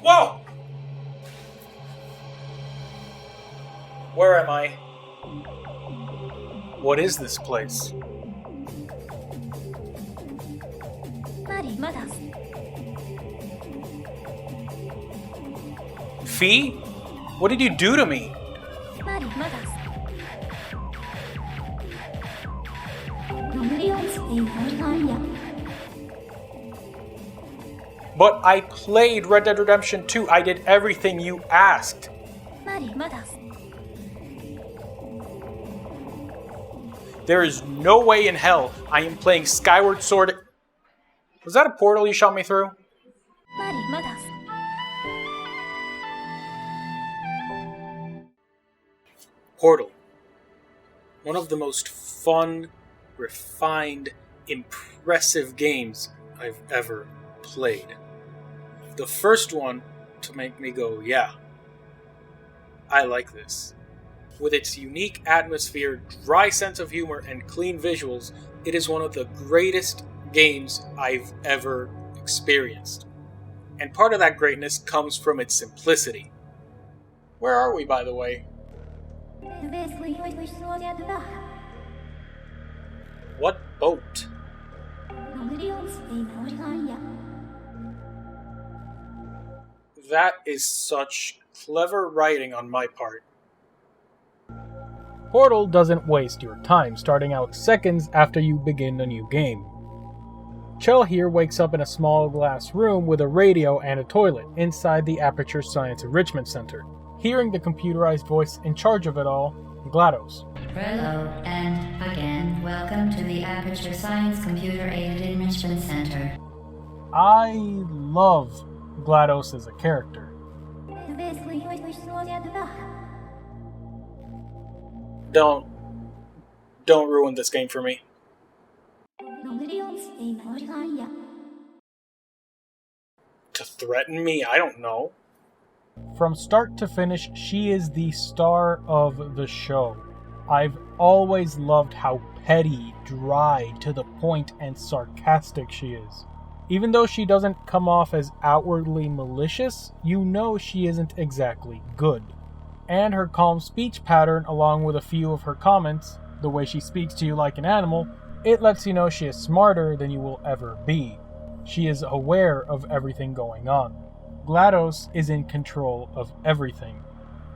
Whoa! Where am I? What is this place? Fee? What did you do to me? But I played Red Dead Redemption 2. I did everything you asked. There is no way in hell I am playing Skyward Sword. Was that a portal you shot me through? Portal. One of the most fun, refined, impressive games I've ever played. The first one to make me go, yeah, I like this. With its unique atmosphere, dry sense of humor, and clean visuals, it is one of the greatest games I've ever experienced. And part of that greatness comes from its simplicity. Where are we, by the way? What boat? That is such clever writing on my part. Portal doesn't waste your time, starting out seconds after you begin a new game. Chell here wakes up in a small glass room with a radio and a toilet inside the Aperture Science Enrichment Center, hearing the computerized voice in charge of it all, GLaDOS. Hello, and again, welcome to the Aperture Science Computer-Aided Enrichment Center. I love GLaDOS as a character. Don't ruin this game for me. To threaten me? I don't know. From start to finish, she is the star of the show. I've always loved how petty, dry, to the point, and sarcastic she is. Even though she doesn't come off as outwardly malicious, you know she isn't exactly good. And her calm speech pattern, along with a few of her comments, the way she speaks to you like an animal, it lets you know she is smarter than you will ever be. She is aware of everything going on. GLaDOS is in control of everything.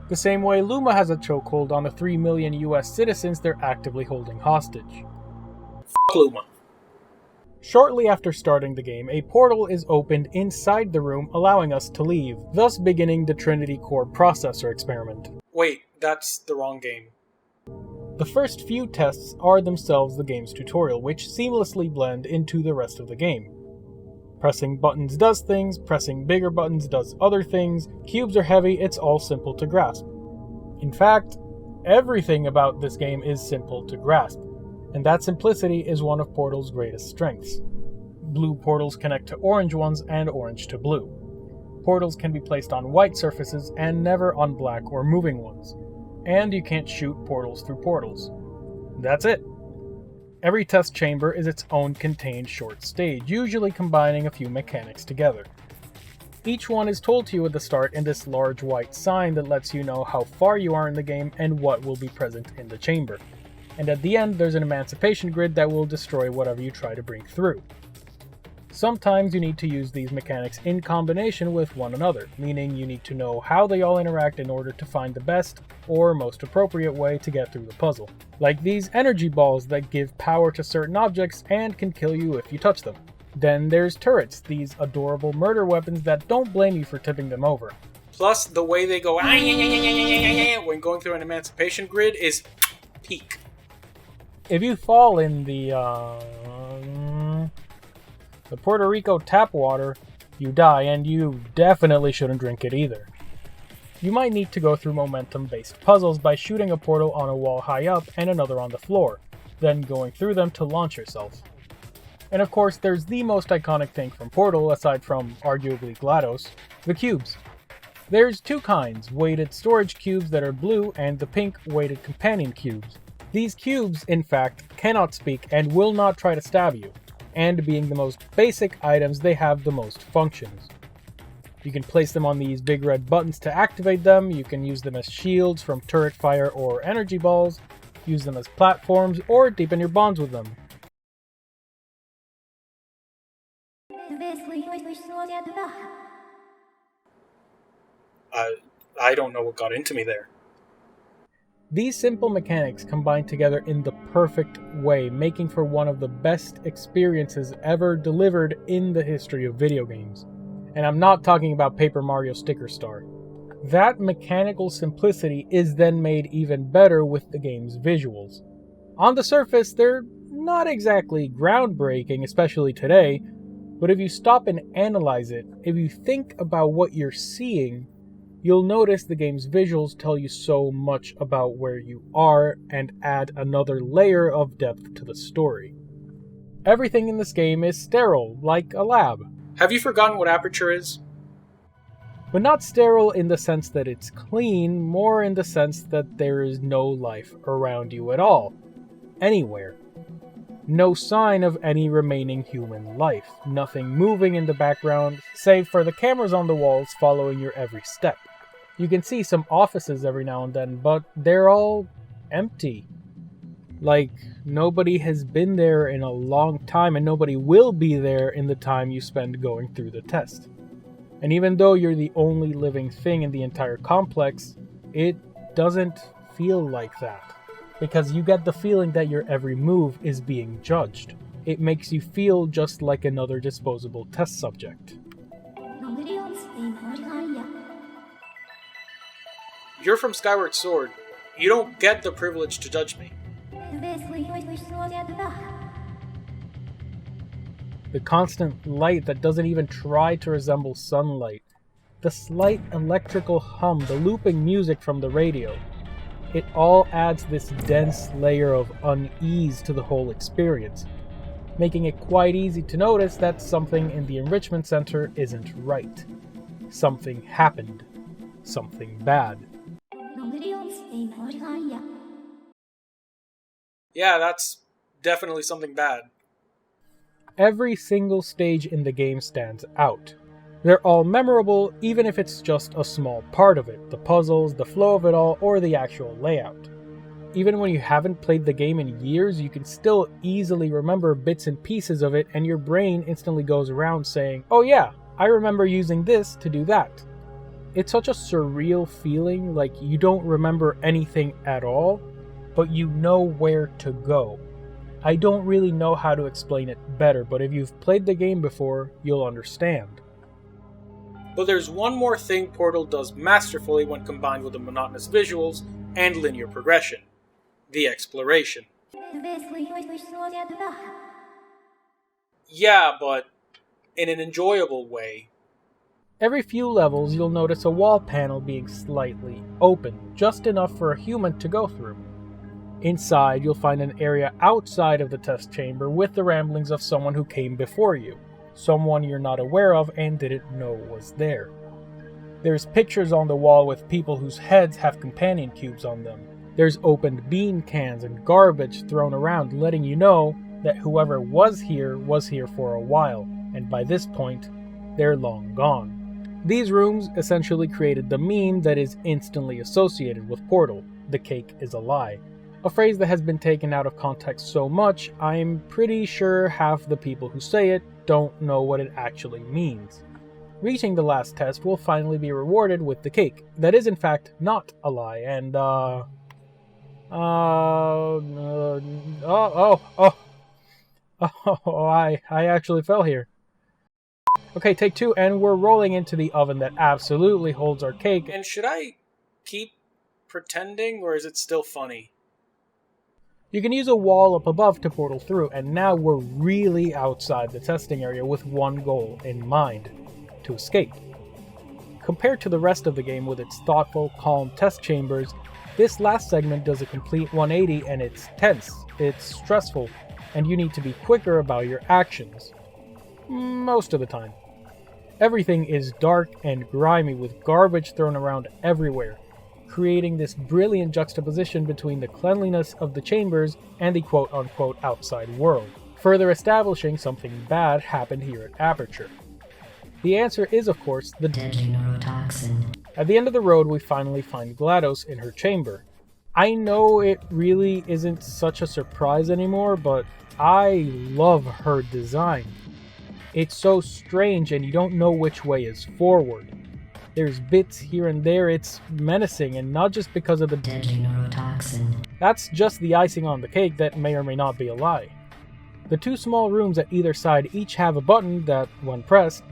The same way Luma has a chokehold on the 3 million US citizens they're actively holding hostage. F*** Luma. Shortly after starting the game, a portal is opened inside the room, allowing us to leave, thus beginning the Trinity Core processor experiment. Wait, that's the wrong game. The first few tests are themselves the game's tutorial, which seamlessly blend into the rest of the game. Pressing buttons does things, pressing bigger buttons does other things, cubes are heavy, it's all simple to grasp. In fact, everything about this game is simple to grasp, and that simplicity is one of Portal's greatest strengths. Blue portals connect to orange ones and orange to blue. Portals can be placed on white surfaces and never on black or moving ones, and you can't shoot portals through portals. That's it. Every test chamber is its own contained short stage, usually combining a few mechanics together. Each one is told to you at the start in this large white sign that lets you know how far you are in the game and what will be present in the chamber. And at the end, there's an emancipation grid that will destroy whatever you try to break through. Sometimes you need to use these mechanics in combination with one another, meaning you need to know how they all interact in order to find the best or most appropriate way to get through the puzzle. Like these energy balls that give power to certain objects and can kill you if you touch them. Then there's turrets, these adorable murder weapons that don't blame you for tipping them over. Plus, the way they go when going through an emancipation grid is peak. If you fall in the Puerto Rico tap water, you die, and you definitely shouldn't drink it either. You might need to go through momentum-based puzzles by shooting a portal on a wall high up and another on the floor, then going through them to launch yourself. And of course, there's the most iconic thing from Portal, aside from arguably GLaDOS, the cubes. There's two kinds, weighted storage cubes that are blue and the pink weighted companion cubes. These cubes, in fact, cannot speak and will not try to stab you, and being the most basic items, they have the most functions. You can place them on these big red buttons to activate them, you can use them as shields from turret fire or energy balls, use them as platforms, or deepen your bonds with them. I don't know what got into me there. These simple mechanics combine together in the perfect way, making for one of the best experiences ever delivered in the history of video games. And I'm not talking about Paper Mario Sticker Star. That mechanical simplicity is then made even better with the game's visuals. On the surface, they're not exactly groundbreaking, especially today, but if you stop and analyze it, if you think about what you're seeing, you'll notice the game's visuals tell you so much about where you are and add another layer of depth to the story. Everything in this game is sterile, like a lab. Have you forgotten what aperture is? But not sterile in the sense that it's clean, more in the sense that there is no life around you at all. Anywhere. No sign of any remaining human life. Nothing moving in the background, save for the cameras on the walls following your every step. You can see some offices every now and then, but they're all empty. Like, nobody has been there in a long time, and nobody will be there in the time you spend going through the test. And even though you're the only living thing in the entire complex, it doesn't feel like that. Because you get the feeling that your every move is being judged. It makes you feel just like another disposable test subject. You're from Skyward Sword. You don't get the privilege to judge me. The constant light that doesn't even try to resemble sunlight. The slight electrical hum, the looping music from the radio. It all adds this dense layer of unease to the whole experience, making it quite easy to notice that something in the enrichment center isn't right. Something happened. Something bad. Yeah, that's definitely something bad. Every single stage in the game stands out. They're all memorable, even if it's just a small part of it, the puzzles, the flow of it all, or the actual layout. Even when you haven't played the game in years, you can still easily remember bits and pieces of it, and your brain instantly goes around saying, "Oh yeah, I remember using this to do that." It's such a surreal feeling, like you don't remember anything at all, but you know where to go. I don't really know how to explain it better, but if you've played the game before, you'll understand. But there's one more thing Portal does masterfully when combined with the monotonous visuals and linear progression. The exploration. Yeah, but in an enjoyable way. Every few levels, you'll notice a wall panel being slightly open, just enough for a human to go through. Inside, you'll find an area outside of the test chamber with the ramblings of someone who came before you. Someone you're not aware of and didn't know was there. There's pictures on the wall with people whose heads have companion cubes on them. There's opened bean cans and garbage thrown around, letting you know that whoever was here for a while, and by this point, they're long gone. These rooms essentially created the meme that is instantly associated with Portal, "The cake is a lie." A phrase that has been taken out of context so much, I'm pretty sure half the people who say it don't know what it actually means. Reaching the last test will finally be rewarded with the cake. That is in fact not a lie, and I actually fell here. Okay, take two, and we're rolling into the oven that absolutely holds our cake. And should I keep pretending, or is it still funny? You can use a wall up above to portal through, and now we're really outside the testing area with one goal in mind: to escape. Compared to the rest of the game with its thoughtful, calm test chambers, this last segment does a complete 180 and it's tense, it's stressful, and you need to be quicker about your actions. Most of the time. Everything is dark and grimy with garbage thrown around everywhere, creating this brilliant juxtaposition between the cleanliness of the chambers and the quote-unquote outside world, further establishing something bad happened here at Aperture. The answer is, of course, the deadly neurotoxin. At the end of the road, we finally find GLaDOS in her chamber. I know it really isn't such a surprise anymore, but I love her design. It's so strange and you don't know which way is forward. There's bits here and there, it's menacing, and not just because of the deadly neurotoxin. That's just the icing on the cake that may or may not be a lie. The two small rooms at either side each have a button that, when pressed,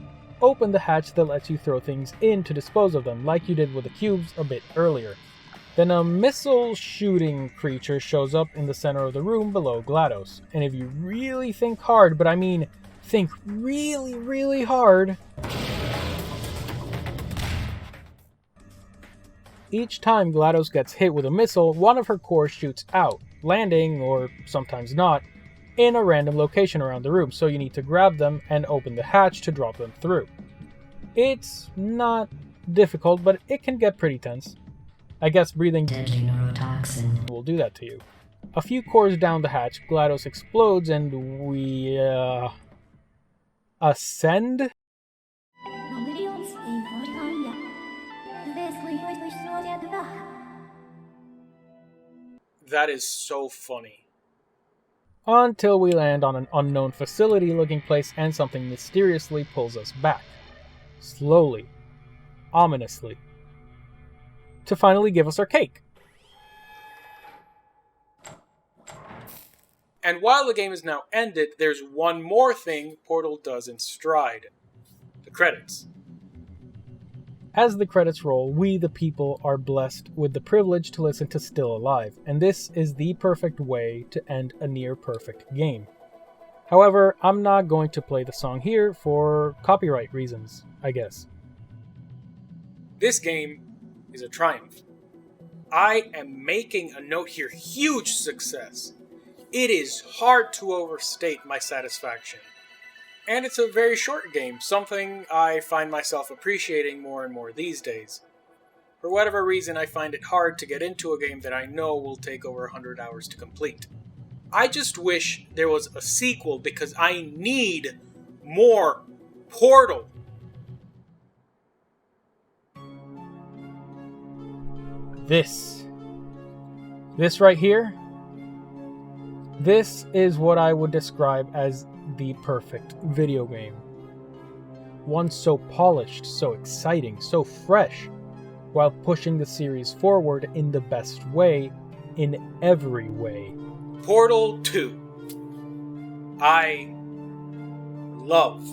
open the hatch that lets you throw things in to dispose of them, like you did with the cubes a bit earlier. Then a missile-shooting creature shows up in the center of the room below GLaDOS, and if you really think hard, but I mean think really, really hard, each time GLaDOS gets hit with a missile, one of her cores shoots out, landing, or sometimes not, in a random location around the room, so you need to grab them and open the hatch to drop them through. It's not difficult, but it can get pretty tense. I guess breathing deadly neurotoxin will do that to you. A few cores down the hatch, GLaDOS explodes and we, ascend? That is so funny. Until we land on an unknown facility-looking place and something mysteriously pulls us back. Slowly. Ominously. To finally give us our cake. And while the game is now ended, there's one more thing Portal does in stride. The credits. As the credits roll, we the people are blessed with the privilege to listen to Still Alive, and this is the perfect way to end a near-perfect game. However, I'm not going to play the song here for copyright reasons, I guess. This game is a triumph. I am making a note here, huge success. It is hard to overstate my satisfaction. And it's a very short game, something I find myself appreciating more and more these days. For whatever reason, I find it hard to get into a game that I know will take over 100 hours to complete. I just wish there was a sequel because I need more Portal. This right here, this is what I would describe as the perfect video game. One so polished, so exciting, so fresh, while pushing the series forward in the best way, in every way. Portal 2. I love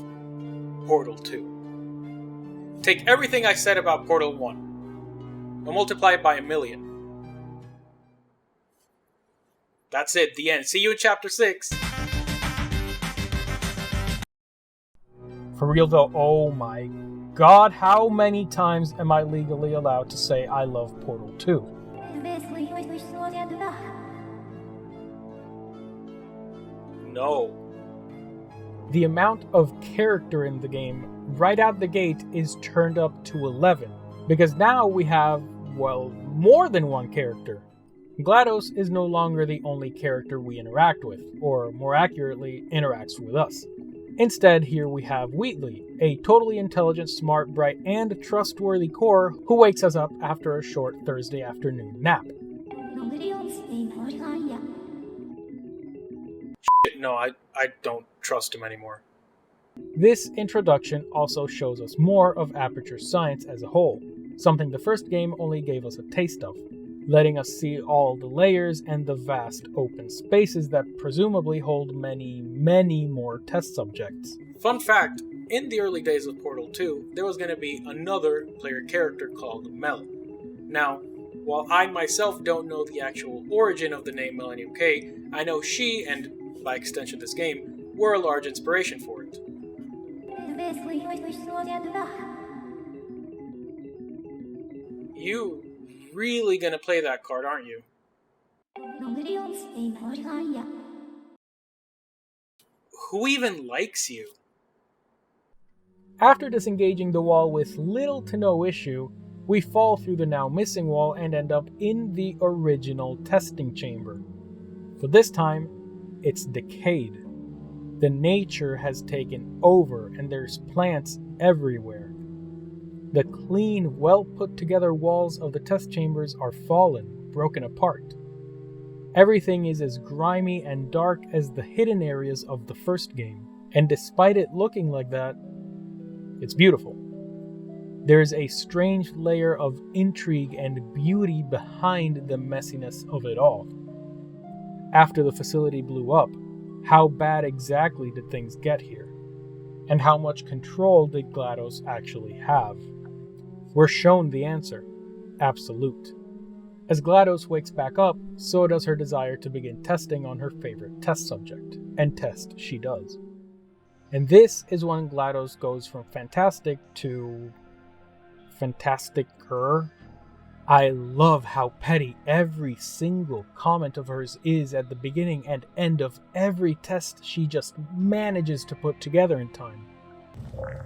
Portal 2. Take everything I said about Portal 1 and multiply it by 1,000,000. That's it, the end. See you in Chapter 6. For real though, oh my god, how many times am I legally allowed to say I love Portal 2? No. The amount of character in the game right out the gate is turned up to 11, because now we have, well, more than one character. GLaDOS is no longer the only character we interact with, or more accurately, interacts with us. Instead, here we have Wheatley, a totally intelligent, smart, bright, and trustworthy core who wakes us up after a short Thursday afternoon nap. Shit, no, I don't trust him anymore. This introduction also shows us more of Aperture Science as a whole, something the first game only gave us a taste of, letting us see all the layers and the vast open spaces that presumably hold many, many more test subjects. Fun fact, in the early days of Portal 2, there was going to be another player character called Melly. Now, while I myself don't know the actual origin of the name MelleniumK, I know she, and by extension this game, were a large inspiration for it. You really gonna play that card, aren't you? Who even likes you? After disengaging the wall with little to no issue, we fall through the now missing wall and end up in the original testing chamber. But this time, it's decayed. The nature has taken over and there's plants everywhere. The clean, well put together walls of the test chambers are fallen, broken apart. Everything is as grimy and dark as the hidden areas of the first game, and despite it looking like that, it's beautiful. There is a strange layer of intrigue and beauty behind the messiness of it all. After the facility blew up, how bad exactly did things get here? And how much control did GLaDOS actually have? We're shown the answer: absolute. As GLaDOS wakes back up, so does her desire to begin testing on her favorite test subject, and test she does. And this is when GLaDOS goes from fantastic to fantastic-er. I love how petty every single comment of hers is at the beginning and end of every test she just manages to put together in time.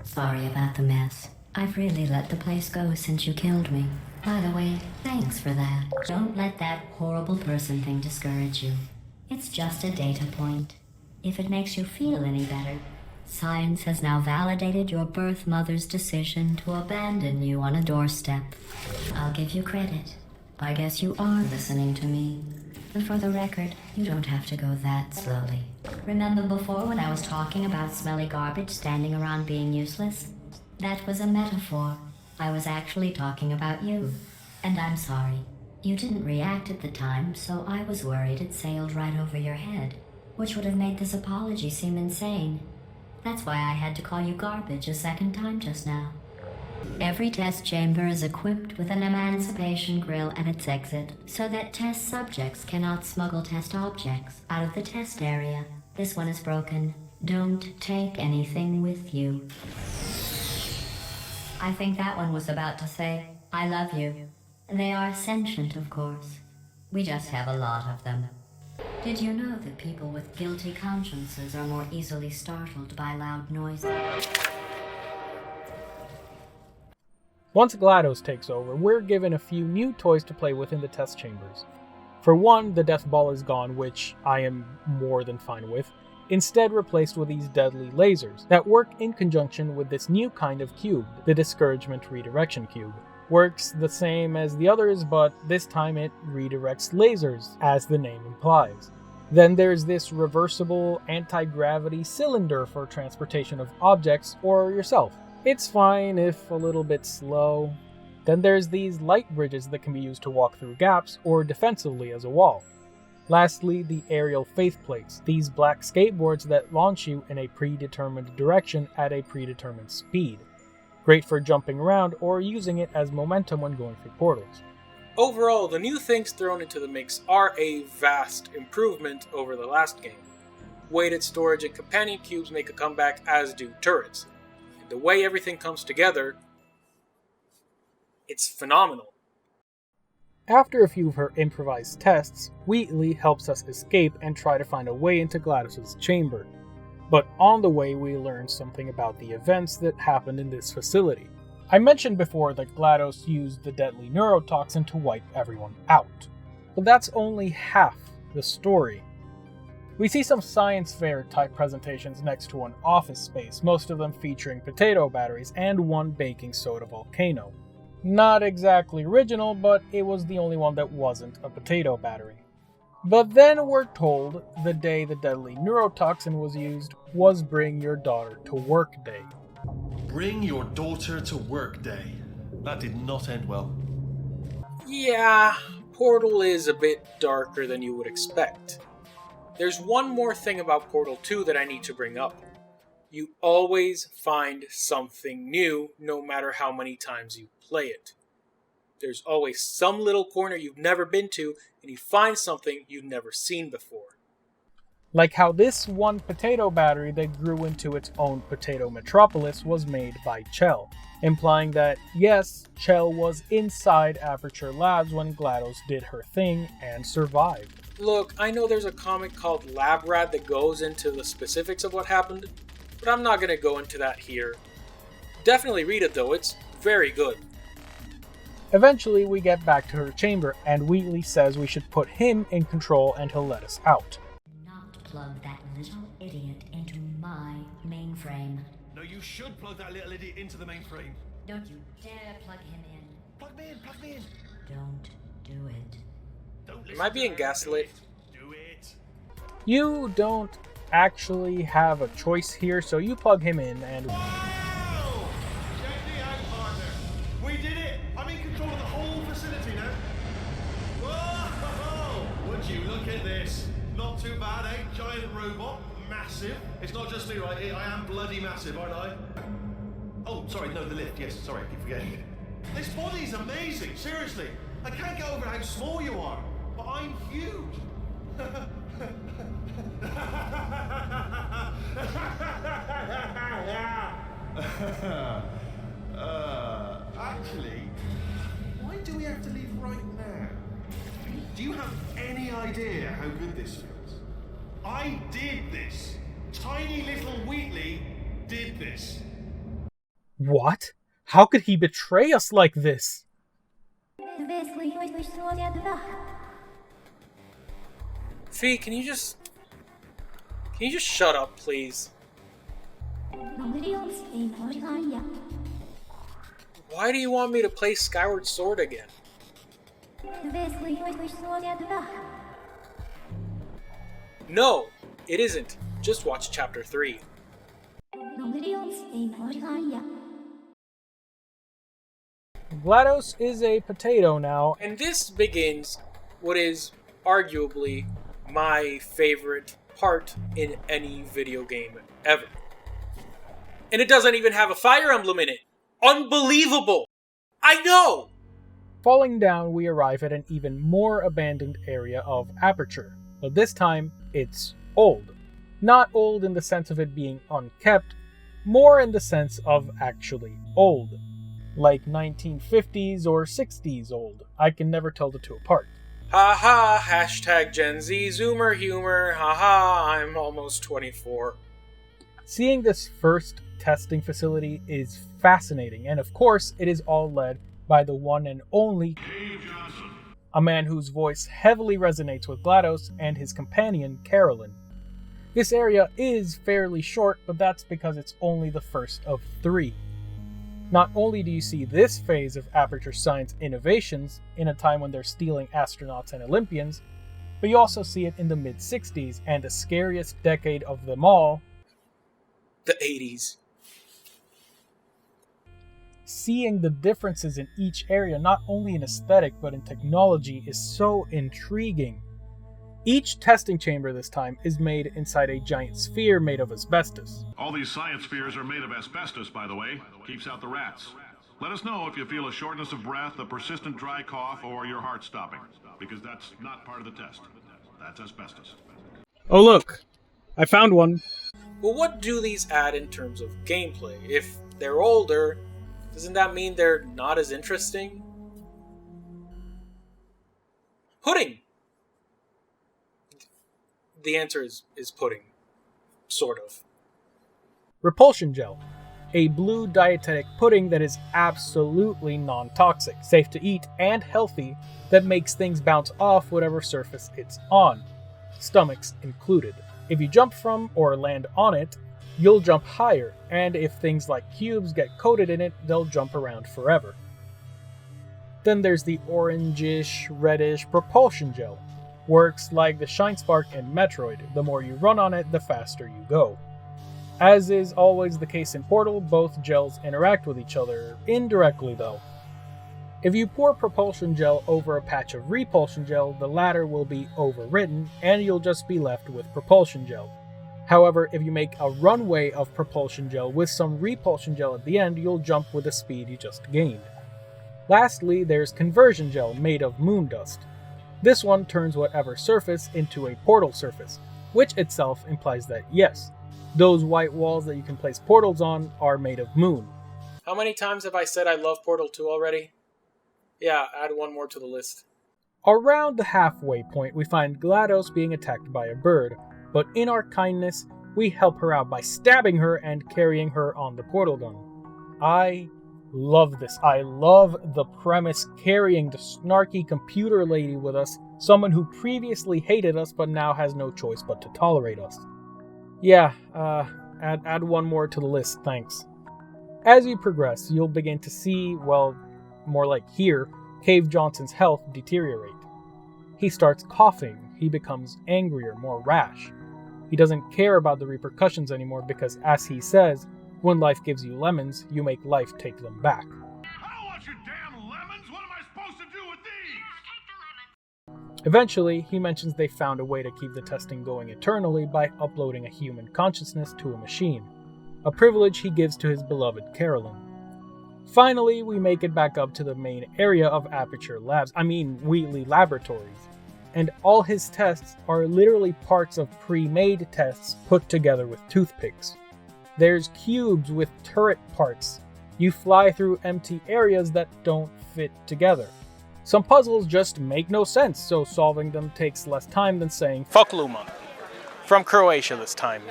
Sorry about the mess. I've really let the place go since you killed me. By the way, thanks for that. Don't let that horrible person thing discourage you. It's just a data point. If it makes you feel any better, science has now validated your birth mother's decision to abandon you on a doorstep. I'll give you credit. I guess you are listening to me. And for the record, you don't have to go that slowly. Remember before when I was talking about smelly garbage standing around being useless? That was a metaphor. I was actually talking about you. And I'm sorry. You didn't react at the time, so I was worried it sailed right over your head, which would have made this apology seem insane. That's why I had to call you garbage a second time just now. Every test chamber is equipped with an emancipation grill at its exit, so that test subjects cannot smuggle test objects out of the test area. This one is broken. Don't take anything with you. I think that one was about to say, I love you. They are sentient, of course. We just have a lot of them. Did you know that people with guilty consciences are more easily startled by loud noises? Once GLaDOS takes over, we're given a few new toys to play with in the test chambers. For one, the death ball is gone, which I am more than fine with, instead replaced with these deadly lasers that work in conjunction with this new kind of cube, the Discouragement Redirection Cube. Works the same as the others, but this time it redirects lasers, as the name implies. Then there's this reversible anti-gravity cylinder for transportation of objects or yourself. It's fine if a little bit slow. Then there's these light bridges that can be used to walk through gaps or defensively as a wall. Lastly, the aerial faith plates, these black skateboards that launch you in a predetermined direction at a predetermined speed. Great for jumping around or using it as momentum when going through portals. Overall, the new things thrown into the mix are a vast improvement over the last game. Weighted storage and companion cubes make a comeback, as do turrets. And the way everything comes together, it's phenomenal. After a few of her improvised tests, Wheatley helps us escape and try to find a way into GLaDOS' chamber. But on the way we learn something about the events that happened in this facility. I mentioned before that GLaDOS used the deadly neurotoxin to wipe everyone out. But that's only half the story. We see some science fair type presentations next to an office space, most of them featuring potato batteries and one baking soda volcano. Not exactly original, but it was the only one that wasn't a potato battery. But then we're told the day the deadly neurotoxin was used was Bring Your Daughter to Work Day. Bring your daughter to work day. That did not end well. Yeah, Portal is a bit darker than you would expect. There's one more thing about Portal 2 that I need to bring up. You always find something new, no matter how many times you play it. There's always some little corner you've never been to, and you find something you've never seen before. Like how this one potato battery that grew into its own potato metropolis was made by Chell, implying that, yes, Chell was inside Aperture Labs when GLaDOS did her thing and survived. Look, I know there's a comic called Lab Rat that goes into the specifics of what happened, but I'm not going to go into that here. Definitely read it though, it's very good. Eventually we get back to her chamber and Wheatley says we should put him in control and he'll let us out. Not plug that little idiot into mainframe. No, you should plug that little idiot into the mainframe. Don't you dare plug him in. Plug me in, plug me in. Don't do it. Don't listen Am I being to her. gaslit? Do it. You don't actually have a choice here, so you plug him in and... Wow! Check me out, partner. We did it. I'm in control of the whole facility now. Whoa! Would you look at this? Not too bad, eh? Giant robot. Massive. It's not just me, right? I am bloody massive, aren't I? Oh, sorry, no, the lift. Yes, sorry, I keep forgetting. This body's amazing, seriously. I can't get over how small you are, but I'm huge. Actually, why do we have to leave right now? Do you have any idea how good this feels? I did this. Tiny little Wheatley did this. What? How could he betray us like this? Fee, can you just shut up, please? Why do you want me to play Skyward Sword again? No, it isn't. Just watch chapter 3. GLaDOS is a potato now. And this begins what is arguably my favorite part in any video game ever. And it doesn't even have a Fire Emblem in it. Unbelievable! I know! Falling down, we arrive at an even more abandoned area of Aperture, but this time it's old. Not old in the sense of it being unkept, more in the sense of actually old. Like 1950s or 60s old. I can never tell the two apart. Haha, hashtag Gen Z Zoomer humor, haha, I'm almost 24. Seeing this first testing facility is fascinating, and of course, it is all led by the one and only Dave Johnson. a man whose voice heavily resonates with GLaDOS and his companion, Carolyn. This area is fairly short, but that's because it's only the first of 3. Not only do you see this phase of Aperture Science innovations in a time when they're stealing astronauts and Olympians, but you also see it in the mid-60s and the scariest decade of them all, The 80s. Seeing the differences in each area, not only in aesthetic but in technology, is so intriguing. Each testing chamber this time is made inside a giant sphere made of asbestos. All these science spheres are made of asbestos, by the way. Keeps out the rats. Let us know if you feel a shortness of breath, a persistent dry cough, or your heart stopping, because that's not part of the test. That's asbestos. Oh look, I found one. Well, what do these add in terms of gameplay? If they're older, doesn't that mean they're not as interesting? Pudding! The answer is pudding. Sort of. Repulsion Gel, a blue dietetic pudding that is absolutely non-toxic, safe to eat, and healthy, that makes things bounce off whatever surface it's on, stomachs included. If you jump from or land on it, you'll jump higher, and if things like cubes get coated in it, they'll jump around forever. Then there's the orangish, reddish Propulsion Gel. Works like the Shine Spark in Metroid. The more you run on it, the faster you go. As is always the case in Portal, both gels interact with each other, indirectly though. If you pour Propulsion Gel over a patch of Repulsion Gel, the latter will be overwritten, and you'll just be left with Propulsion Gel. However, if you make a runway of Propulsion Gel with some Repulsion Gel at the end, you'll jump with the speed you just gained. Lastly, there's Conversion Gel made of moon dust. This one turns whatever surface into a portal surface, which itself implies that yes, those white walls that you can place portals on are made of moon. How many times have I said I love Portal 2 already? Yeah, add one more to the list. Around the halfway point, we find GLaDOS being attacked by a bird, but in our kindness, we help her out by stabbing her and carrying her on the portal gun. I love this. I love the premise carrying the snarky computer lady with us, someone who previously hated us but now has no choice but to tolerate us. Yeah, Add one more to the list, thanks. As you progress, you'll begin to see, well, more like hear, Cave Johnson's health deteriorate. He starts coughing, he becomes angrier, more rash. He doesn't care about the repercussions anymore because, as he says, when life gives you lemons, you make life take them back. I don't want your damn lemons! What am I supposed to do with these? Eventually, he mentions they found a way to keep the testing going eternally by uploading a human consciousness to a machine, a privilege he gives to his beloved Carolyn. Finally, we make it back up to the main area of Wheatley Laboratories, and all his tests are literally parts of pre-made tests put together with toothpicks. There's cubes with turret parts. You fly through empty areas that don't fit together. Some puzzles just make no sense, so solving them takes less time than saying, "Fuck Luma." From Croatia this time.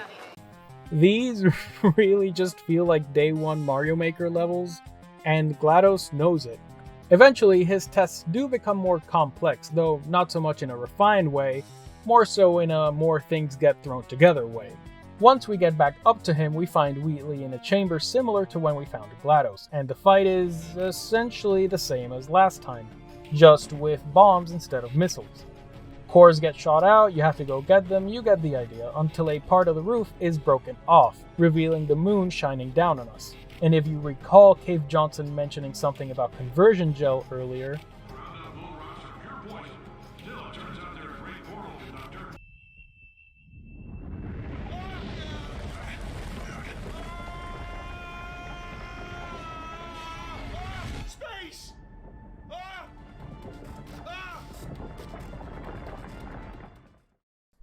These really just feel like day one Mario Maker levels, and GLaDOS knows it. Eventually, his tests do become more complex, though not so much in a refined way, more so in a more things get thrown together way. Once we get back up to him, we find Wheatley in a chamber similar to when we found GLaDOS, and the fight is essentially the same as last time, just with bombs instead of missiles. Cores get shot out, you have to go get them, you get the idea, until a part of the roof is broken off, revealing the moon shining down on us. And if you recall Cave Johnson mentioning something about conversion gel earlier, Space!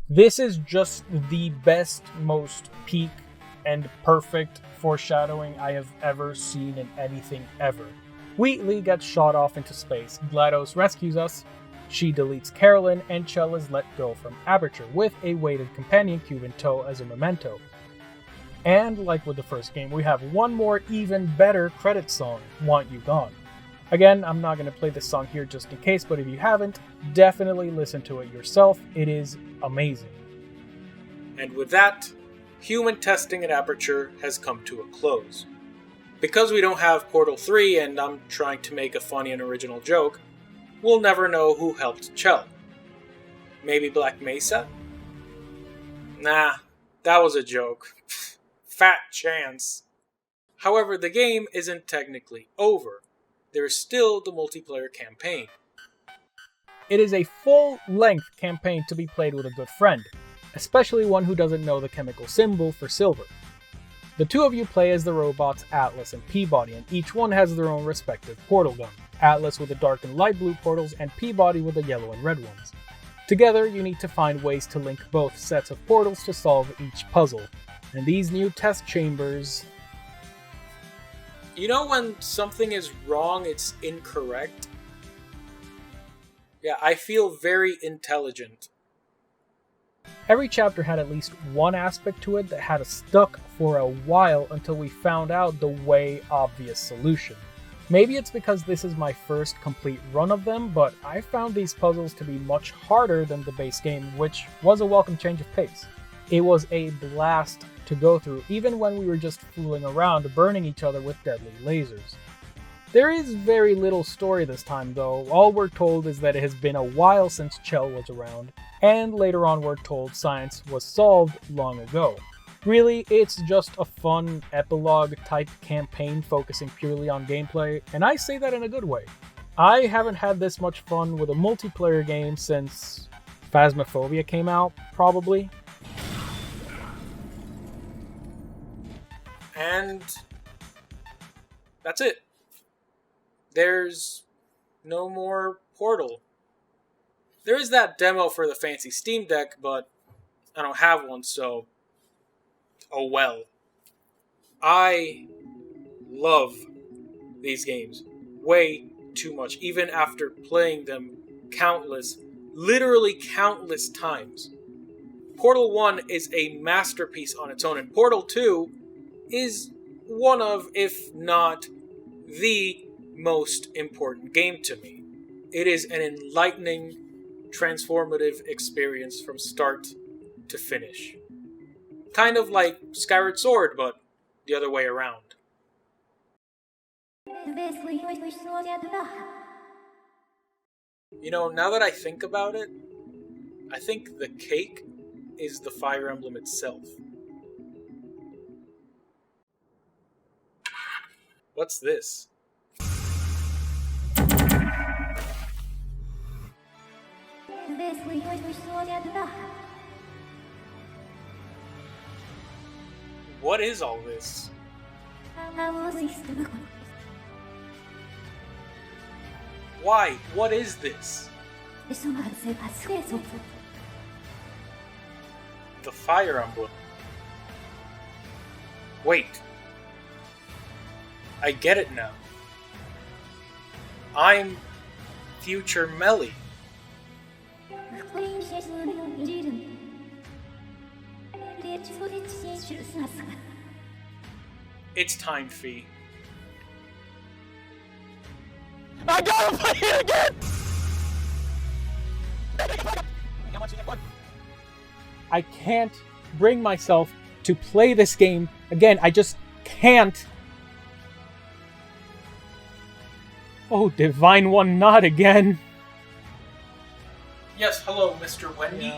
this is just the best, most peak and perfect foreshadowing I have ever seen in anything ever. Wheatley gets shot off into space, GLaDOS rescues us, she deletes Carolyn, and Chell is let go from Aperture with a weighted companion cube in tow as a memento. And like with the first game, we have one more even better credit song, Want You Gone. Again, I'm not going to play this song here just in case, but if you haven't, definitely listen to it yourself, it is amazing. And with that, human testing at Aperture has come to a close. Because we don't have Portal 3 and I'm trying to make a funny and original joke, we'll never know who helped Chell. Maybe Black Mesa? Nah, that was a joke. Fat chance. However, the game isn't technically over. There is still the multiplayer campaign. It is a full-length campaign to be played with a good friend, especially one who doesn't know the chemical symbol for silver. The two of you play as the robots Atlas and Peabody, and each one has their own respective portal gun. Atlas with the dark and light blue portals, and Peabody with the yellow and red ones. Together, you need to find ways to link both sets of portals to solve each puzzle. And these new test chambers... You know when something is wrong, it's incorrect? Yeah, I feel very intelligent. Every chapter had at least one aspect to it that had us stuck for a while until we found out the way obvious solution. Maybe it's because this is my first complete run of them, but I found these puzzles to be much harder than the base game, which was a welcome change of pace. It was a blast to go through, even when we were just fooling around, burning each other with deadly lasers. There is very little story this time though. All we're told is that it has been a while since Chell was around, and later on we're told science was solved long ago. Really, it's just a fun epilogue type campaign focusing purely on gameplay, and I say that in a good way. I haven't had this much fun with a multiplayer game since Phasmophobia came out, probably. And that's it. There's no more Portal. There is that demo for the fancy Steam Deck, but I don't have one, so oh well. I love these games way too much, even after playing them literally countless times. Portal 1 is a masterpiece on its own, and Portal 2 is one of, if not the most important game to me. It is an enlightening, transformative experience from start to finish. Kind of like Skyward Sword, but the other way around. You know, now that I think about it, I think the cake is the Fire Emblem itself. What's this? What is all this? Why? What is this? The Fire Emblem. Wait. I get it now. I'm future Melly. It's time, Fee. I gotta play it again! I can't bring myself to play this game again. I just can't. Oh, Divine One, not again. Yes, hello, Mr. Wendy.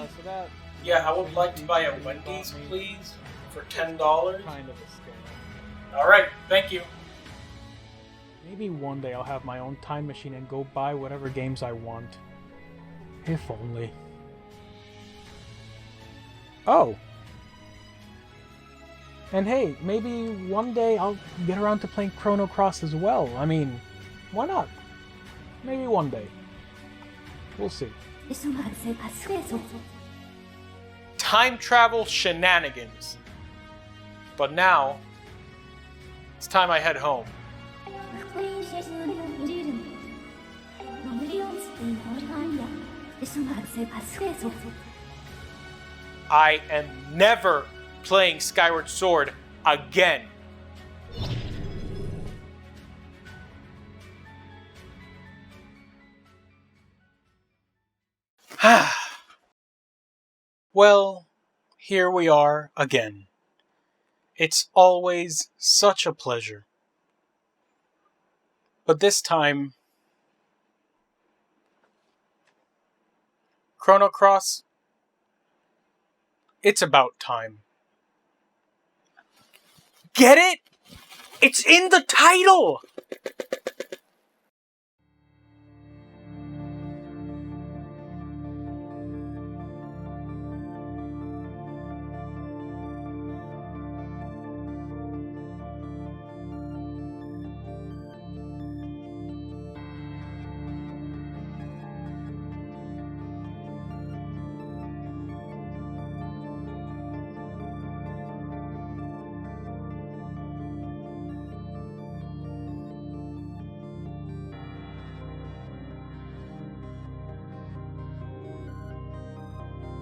Yeah, I would like to buy a Wendy's, please, for $10. Kind of a scam. Alright, thank you. Maybe one day I'll have my own time machine and go buy whatever games I want. If only. Oh. And hey, maybe one day I'll get around to playing Chrono Cross as well. I mean, why not? Maybe one day. We'll see. Time travel shenanigans. But now, it's time I head home. I am never playing Skyward Sword again. Well, here we are again. It's always such a pleasure. But this time, Chrono Cross, it's about time. Get it? It's in the title!